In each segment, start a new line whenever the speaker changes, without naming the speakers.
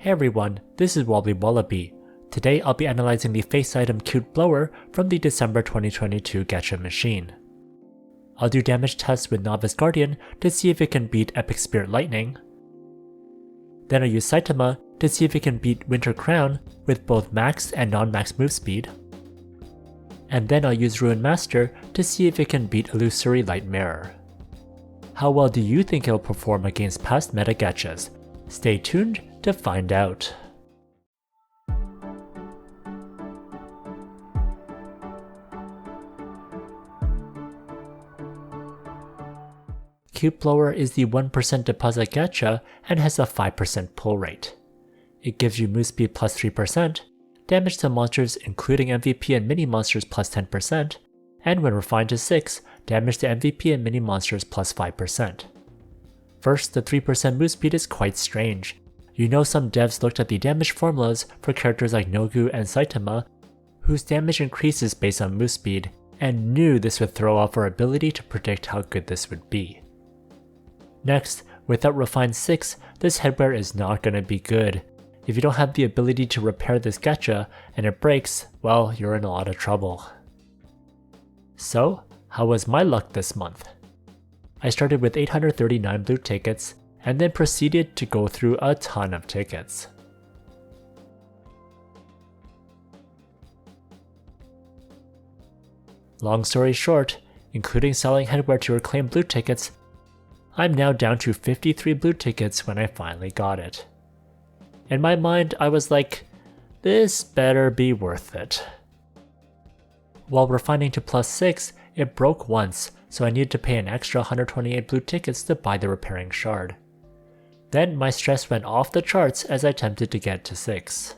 Hey everyone, this is WobblyWallaby. Today I'll be analyzing the face item Cute Blower from the December 2022 Gacha machine. I'll do damage tests with Novice Guardian to see if it can beat Epic Spirit Lightning. Then I'll use Saitama to see if it can beat Winter Crown with both max and non-max move speed. And then I'll use Rune Master to see if it can beat Illusory Light Mirror. How well do you think it'll perform against past meta Gachas? Stay tuned to find out. Cute Blower is the 1% deposit gacha and has a 5% pull rate. It gives you move speed plus 3%, damage to monsters including MVP and mini monsters plus 10%, and when refined to 6, damage to MVP and mini monsters plus 5%. First, the 3% move speed is quite strange. You know some devs looked at the damage formulas for characters like NoGu and Saitama, whose damage increases based on move speed, and knew this would throw off our ability to predict how good this would be. Next, without refined 6, this headwear is not going to be good. If you don't have the ability to repair this gacha and it breaks, well, you're in a lot of trouble. So, how was my luck this month? I started with 839 blue tickets, and then proceeded to go through a ton of tickets. Long story short, including selling headwear to reclaim blue tickets, I'm now down to 53 blue tickets when I finally got it. In my mind, I was like, this better be worth it. While refining to plus 6, it broke once, so I needed to pay an extra 128 blue tickets to buy the repairing shard. Then my stress went off the charts as I attempted to get to 6.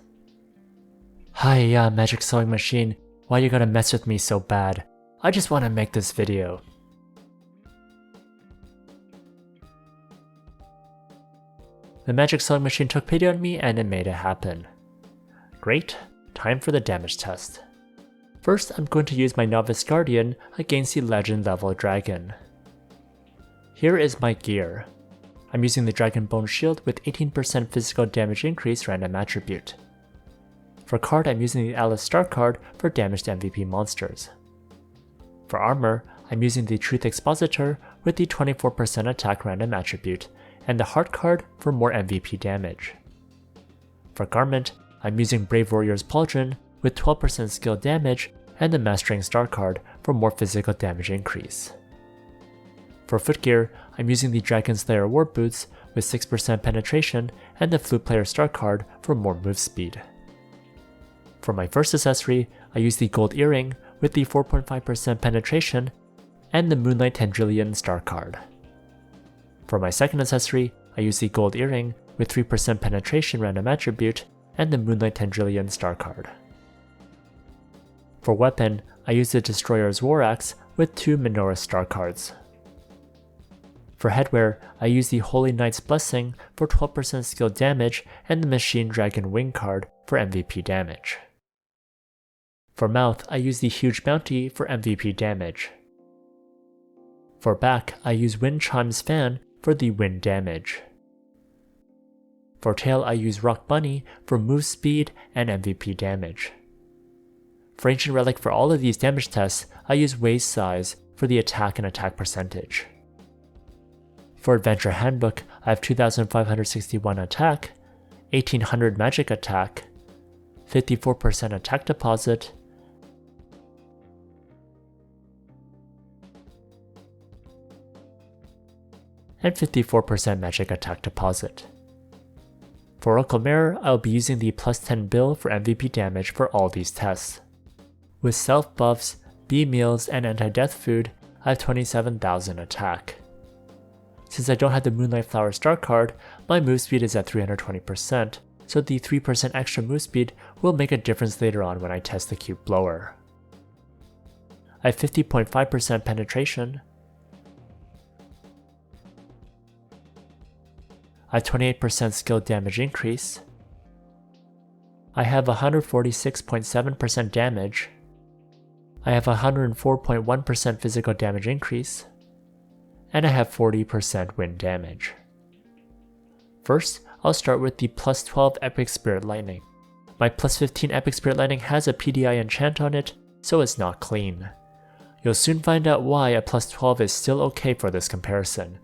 Hiya, magic sewing machine, why you gotta mess with me so bad? I just wanna make this video. The magic sewing machine took pity on me and it made it happen. Great, time for the damage test. First, I'm going to use my Novice Guardian against the legend level dragon. Here is my gear. I'm using the Dragon Bone Shield with 18% physical damage increase random attribute. For card, I'm using the Alice Star card for damage to MVP monsters. For armor, I'm using the Truth Expositor with the 24% attack random attribute, and the Heart card for more MVP damage. For garment, I'm using Brave Warrior's Pauldron with 12% skill damage and the Mastering Star card for more physical damage increase. For footgear, I'm using the Dragon Slayer War Boots with 6% penetration and the Flute Player Star card for more move speed. For my first accessory, I use the Gold Earring with the 4.5% penetration and the Moonlight Tendrillion Star card. For my second accessory, I use the Gold Earring with 3% penetration random attribute and the Moonlight Tendrillion Star card. For weapon, I use the Destroyer's War Axe with 2 Menorah Star cards. For headwear, I use the Holy Knight's Blessing for 12% skill damage and the Machine Dragon Wing card for MVP damage. For mouth, I use the Huge Bounty for MVP damage. For back, I use Wind Chime's Fan for the wind damage. For tail, I use Rock Bunny for move speed and MVP damage. For Ancient Relic for all of these damage tests, I use Waist Size for the attack and attack percentage. For Adventure Handbook, I have 2561 attack, 1800 magic attack, 54% attack deposit, and 54% magic attack deposit. For Oracle Mirror, I'll be using the plus 10 bill for MVP damage for all these tests. With self buffs, B meals, and anti-death food, I have 27,000 attack. Since I don't have the Moonlight Flower Star card, my move speed is at 320%, so the 3% extra move speed will make a difference later on when I test the Cute Blower. I have 50.5% penetration, I have 28% skill damage increase, I have 146.7% damage, I have 104.1% physical damage increase, and I have 40% wind damage. First, I'll start with the plus 12 Epic Spirit Lightning. My plus 15 Epic Spirit Lightning has a PDI enchant on it, so it's not clean. You'll soon find out why a plus 12 is still okay for this comparison.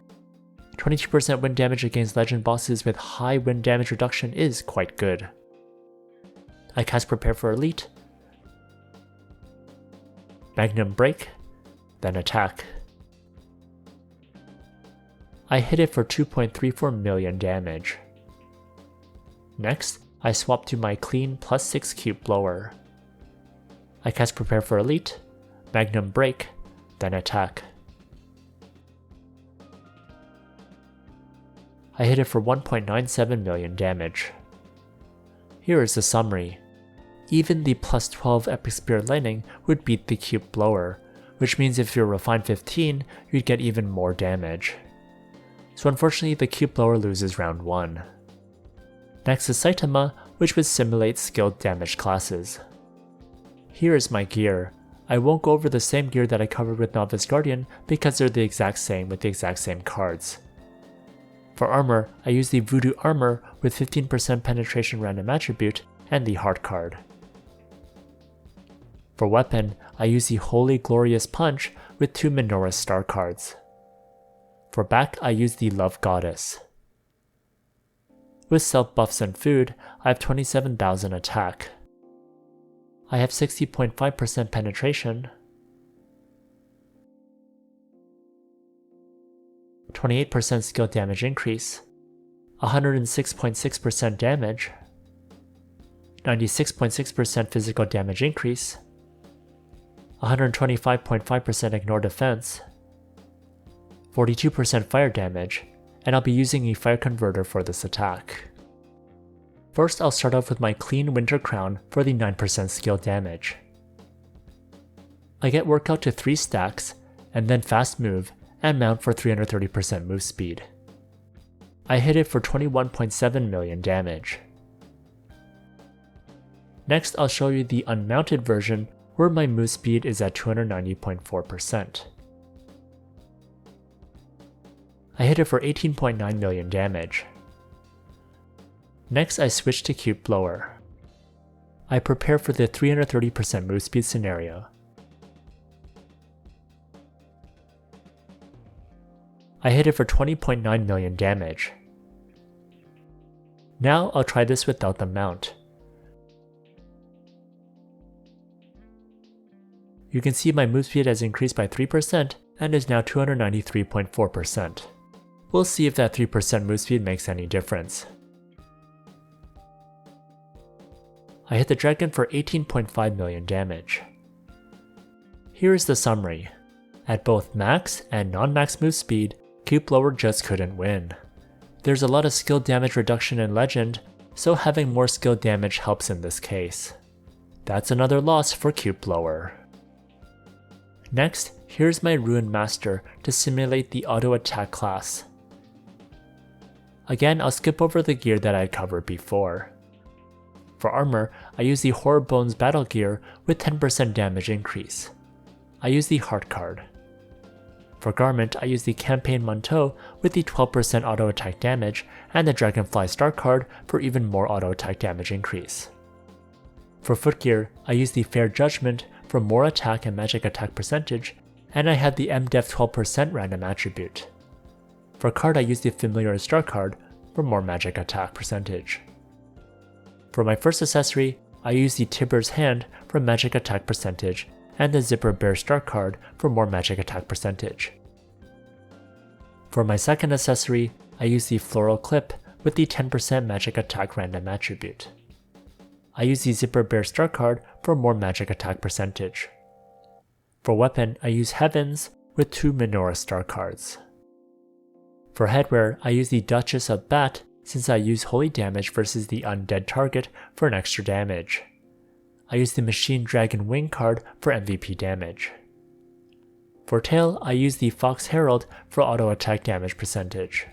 22% wind damage against legend bosses with high wind damage reduction is quite good. I cast Prepare for Elite, Magnum Break, then attack. I hit it for 2.34 million damage. Next, I swap to my clean plus 6 cube blower. I cast Prepare for Elite, Magnum Break, then attack. I hit it for 1.97 million damage. Here is the summary. Even the plus 12 Epic Spirit Lightning would beat the cube blower, which means if you're Refine 15, you'd get even more damage. So unfortunately the cube blower loses round 1. Next is Saitama, which would simulate skilled damage classes. Here is my gear. I won't go over the same gear that I covered with Novice Guardian because they're the exact same with the exact same cards. For armor, I use the Voodoo Armor with 15% penetration random attribute and the Heart card. For weapon, I use the Holy Glorious Punch with 2 Menorah Star cards. For back, I use the Love Goddess. With self buffs and food, I have 27,000 attack. I have 60.5% penetration, 28% skill damage increase, 106.6% damage, 96.6% physical damage increase, 125.5% ignore defense, 42% fire damage, and I'll be using a fire converter for this attack. First, I'll start off with my clean Winter Crown for the 9% skill damage. I get Workout to 3 stacks, and then Fast Move, and Mount for 330% move speed. I hit it for 21.7 million damage. Next, I'll show you the unmounted version where my move speed is at 290.4%. I hit it for 18.9 million damage. Next, I switch to Cube Blower. I prepare for the 330% move speed scenario. I hit it for 20.9 million damage. Now I'll try this without the mount. You can see my move speed has increased by 3% and is now 293.4%. We'll see if that 3% move speed makes any difference. I hit the dragon for 18.5 million damage. Here is the summary. At both max and non-max move speed, Cube Blower just couldn't win. There's a lot of skill damage reduction in Legend, so having more skill damage helps in this case. That's another loss for Cube Blower. Next, here's my Rune Master to simulate the auto attack class. Again, I'll skip over the gear that I covered before. For armor, I use the Horror Bones Battle Gear with 10% damage increase. I use the Heart card. For garment, I use the Campaign Manteau with the 12% auto attack damage and the Dragonfly Star card for even more auto attack damage increase. For footgear, I use the Fair Judgment for more attack and magic attack percentage, and I have the MDef 12% random attribute. For card, I use the Familiar Star card for more magic attack percentage. For my first accessory, I use the Tibur's Hand for magic attack percentage and the Zipper Bear Star card for more magic attack percentage. For my second accessory, I use the Floral Clip with the 10% magic attack random attribute. I use the Zipper Bear Star card for more magic attack percentage. For weapon, I use Heavens with 2 Menorah Star cards. For headwear, I use the Duchess of Bat since I use holy damage versus the undead target for an extra damage. I use the Machine Dragon Wing card for MVP damage. For tail, I use the Fox Herald for auto attack damage percentage.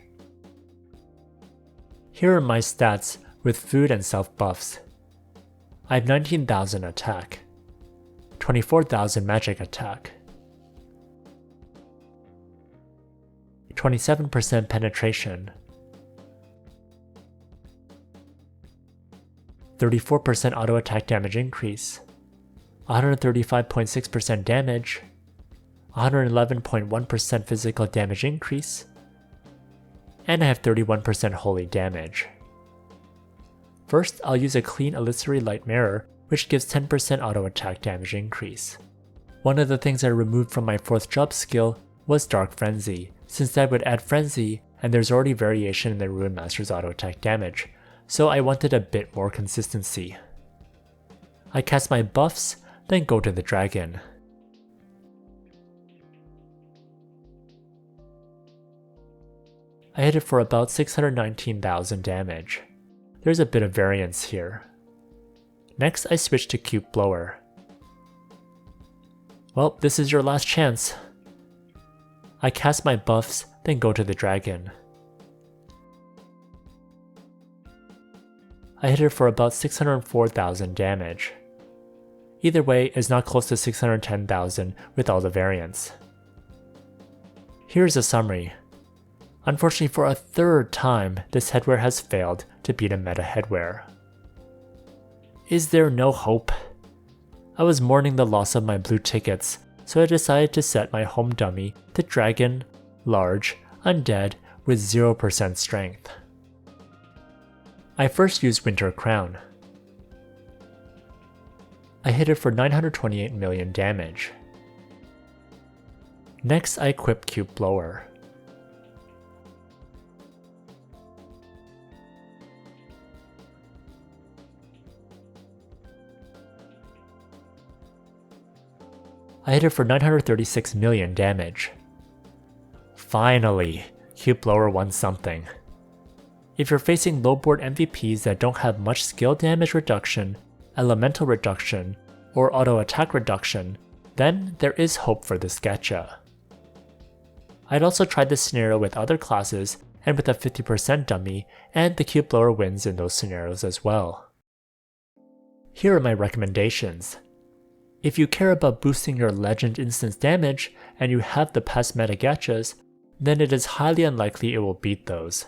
Here are my stats with food and self buffs. I have 19,000 attack, 24,000 magic attack, 27% penetration, 34% auto attack damage increase, 135.6% damage, 111.1% physical damage increase, and I have 31% holy damage. First, I'll use a clean Illusory Light Mirror, which gives 10% auto attack damage increase. One of the things I removed from my 4th job skill was Dark Frenzy, since that would add Frenzy, and there's already variation in the Rune Master's auto attack damage, so I wanted a bit more consistency. I cast my buffs, then go to the dragon. I hit it for about 619,000 damage. There's a bit of variance here. Next, I switch to Cube Blower. Well, this is your last chance. I cast my buffs, then go to the dragon. I hit it for about 604,000 damage. Either way, it's not close to 610,000 with all the variants. Here's a summary. Unfortunately, for a 3rd time, this headwear has failed to beat a meta headwear. Is there no hope? I was mourning the loss of my blue tickets, so I decided to set my home dummy to Dragon, Large, Undead with 0% strength. I first used Winter Crown. I hit it for 928 million damage. Next, I equip Cube Blower. I hit it for 936 million damage. Finally, Cube Blower won something. If you're facing low board MVPs that don't have much skill damage reduction, elemental reduction, or auto attack reduction, then there is hope for this gacha. I'd also tried this scenario with other classes and with a 50% dummy, and the Cube Blower wins in those scenarios as well. Here are my recommendations. If you care about boosting your legend instance damage and you have the past meta gachas, then it is highly unlikely it will beat those.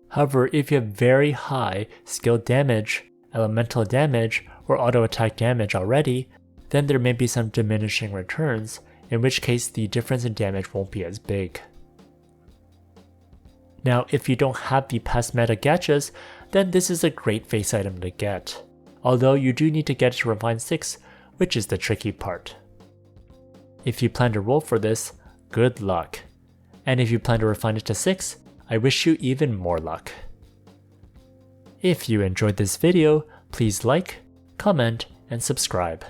However, if you have very high skill damage, elemental damage, or auto attack damage already, then there may be some diminishing returns, in which case the difference in damage won't be as big. Now, if you don't have the past meta gachas, then this is a great face item to get, although you do need to get it to Refine 6, which is the tricky part. If you plan to roll for this, good luck. And if you plan to refine it to 6, I wish you even more luck. If you enjoyed this video, please like, comment, and subscribe.